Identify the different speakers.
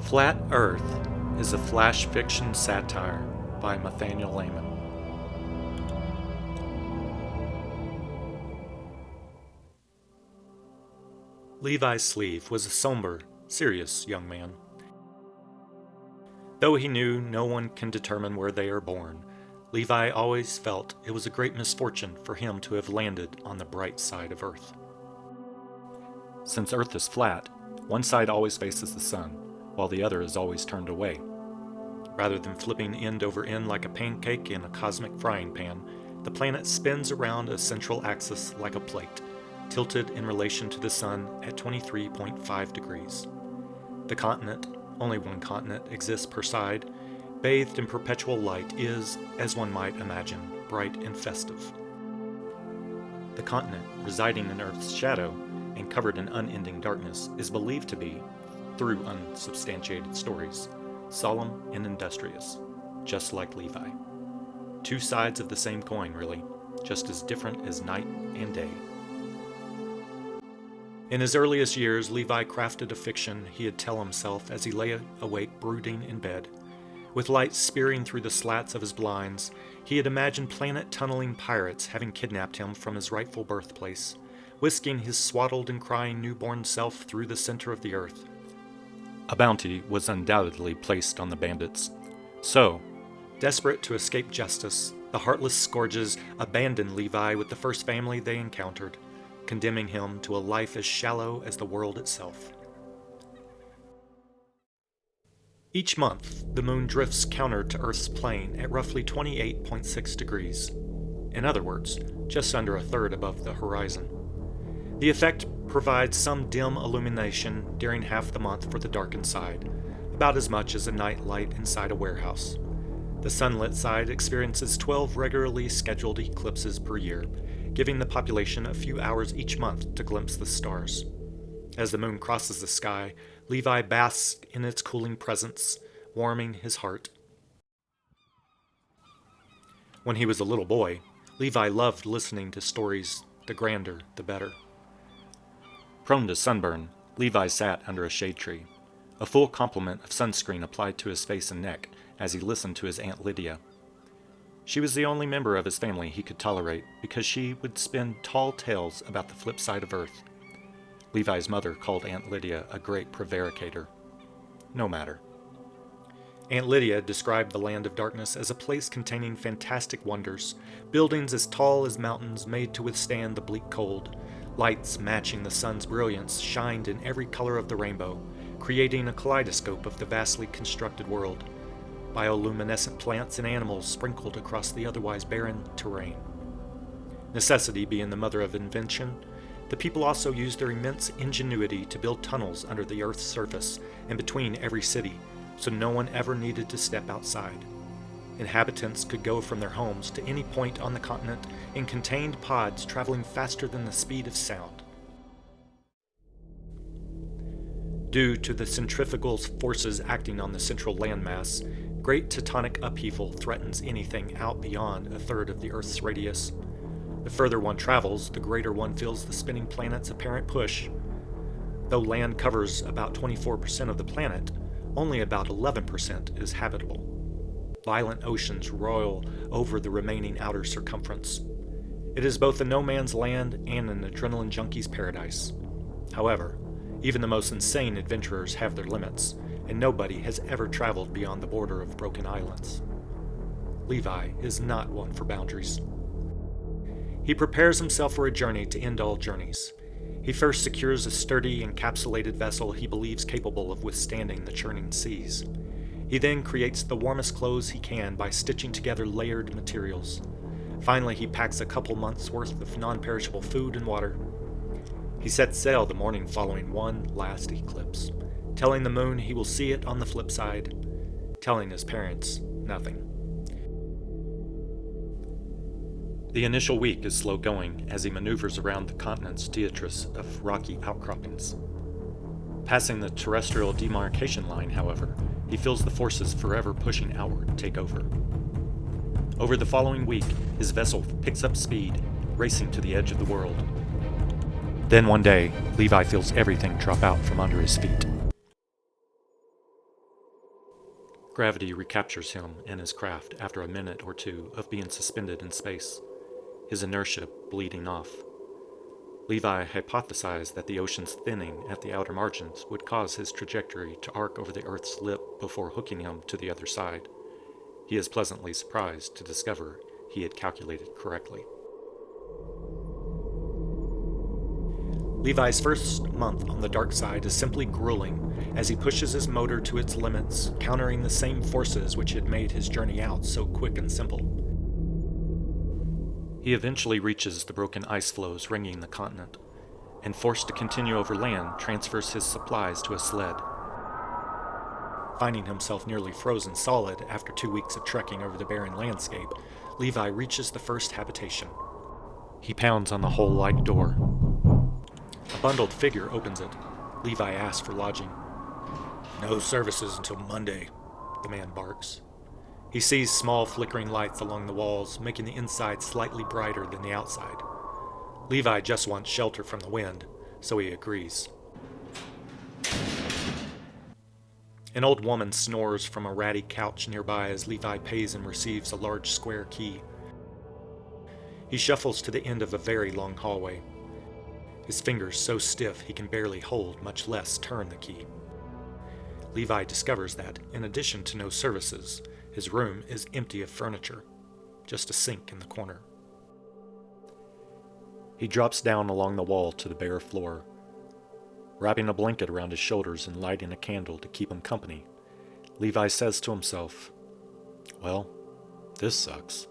Speaker 1: Flat Earth is a flash fiction satire by Nathaniel Lehman. Levi Sleeve was a somber, serious young man. Though he knew no one can determine where they are born, Levi always felt it was a great misfortune for him to have landed on the bright side of Earth. Since Earth is flat, one side always faces the sun, while the other is always turned away. Rather than flipping end over end like a pancake in a cosmic frying pan, the planet spins around a central axis like a plate, tilted in relation to the sun at 23.5 degrees. The continent, only one continent exists per side, bathed in perpetual light, is, as one might imagine, bright and festive. The continent, residing in Earth's shadow and covered in unending darkness, is believed to be, through unsubstantiated stories, solemn and industrious, just like Levi. Two sides of the same coin, really, just as different as night and day. In his earliest years, Levi crafted a fiction he'd tell himself as he lay awake brooding in bed. With light spearing through the slats of his blinds, he had imagined planet-tunneling pirates having kidnapped him from his rightful birthplace, whisking his swaddled and crying newborn self through the center of the earth. A bounty was undoubtedly placed on the bandits. So, desperate to escape justice, the heartless scourges abandoned Levi with the first family they encountered, condemning him to a life as shallow as the world itself. Each month, the moon drifts counter to Earth's plane at roughly 28.6 degrees. In other words, just under a third above the horizon. The effect provides some dim illumination during half the month for the darkened side, about as much as a night light inside a warehouse. The sunlit side experiences 12 regularly scheduled eclipses per year, giving the population a few hours each month to glimpse the stars. As the moon crosses the sky, Levi basks in its cooling presence, warming his heart. When he was a little boy, Levi loved listening to stories, the grander, the better. Prone to sunburn, Levi sat under a shade tree, a full complement of sunscreen applied to his face and neck as he listened to his Aunt Lydia. She was the only member of his family he could tolerate because she would spin tall tales about the flip side of Earth. Levi's mother called Aunt Lydia a great prevaricator. No matter. Aunt Lydia described the land of darkness as a place containing fantastic wonders, buildings as tall as mountains made to withstand the bleak cold. Lights matching the sun's brilliance shined in every color of the rainbow, creating a kaleidoscope of the vastly constructed world. Bioluminescent plants and animals sprinkled across the otherwise barren terrain. Necessity being the mother of invention, the people also used their immense ingenuity to build tunnels under the Earth's surface and between every city, so no one ever needed to step outside. Inhabitants could go from their homes to any point on the continent in contained pods traveling faster than the speed of sound. Due to the centrifugal forces acting on the central landmass, great tectonic upheaval threatens anything out beyond a third of the Earth's radius. The further one travels, the greater one feels the spinning planet's apparent push. Though land covers about 24% of the planet, only about 11% is habitable. Violent oceans roil over the remaining outer circumference. It is both a no-man's land and an adrenaline junkie's paradise. However, even the most insane adventurers have their limits, and nobody has ever traveled beyond the border of broken islands. Levi is not one for boundaries. He prepares himself for a journey to end all journeys. He first secures a sturdy, encapsulated vessel he believes capable of withstanding the churning seas. He then creates the warmest clothes he can by stitching together layered materials. Finally, he packs a couple months' worth of non-perishable food and water. He sets sail the morning following one last eclipse, telling the moon he will see it on the flip side, telling his parents nothing. The initial week is slow going as he maneuvers around the continent's detritus of rocky outcroppings. Passing the terrestrial demarcation line, however, he feels the forces forever pushing outward take over. Over the following week, his vessel picks up speed, racing to the edge of the world. Then one day, Levi feels everything drop out from under his feet. Gravity recaptures him and his craft after a minute or two of being suspended in space, his inertia bleeding off. Levi hypothesized that the ocean's thinning at the outer margins would cause his trajectory to arc over the Earth's lip before hooking him to the other side. He is pleasantly surprised to discover he had calculated correctly. Levi's first month on the dark side is simply grueling as he pushes his motor to its limits, countering the same forces which had made his journey out so quick and simple. He eventually reaches the broken ice floes ringing the continent, and forced to continue over land, transfers his supplies to a sled. Finding himself nearly frozen solid after 2 weeks of trekking over the barren landscape, Levi reaches the first habitation. He pounds on the hole-like door. A bundled figure opens it. Levi asks for lodging. "No services until Monday," the man barks. He sees small flickering lights along the walls, making the inside slightly brighter than the outside. Levi just wants shelter from the wind, so he agrees. An old woman snores from a ratty couch nearby as Levi pays and receives a large square key. He shuffles to the end of a very long hallway, his fingers so stiff he can barely hold, much less turn the key. Levi discovers that, in addition to no services, his room is empty of furniture, just a sink in the corner. He drops down along the wall to the bare floor. Wrapping a blanket around his shoulders and lighting a candle to keep him company, Levi says to himself, "Well, this sucks."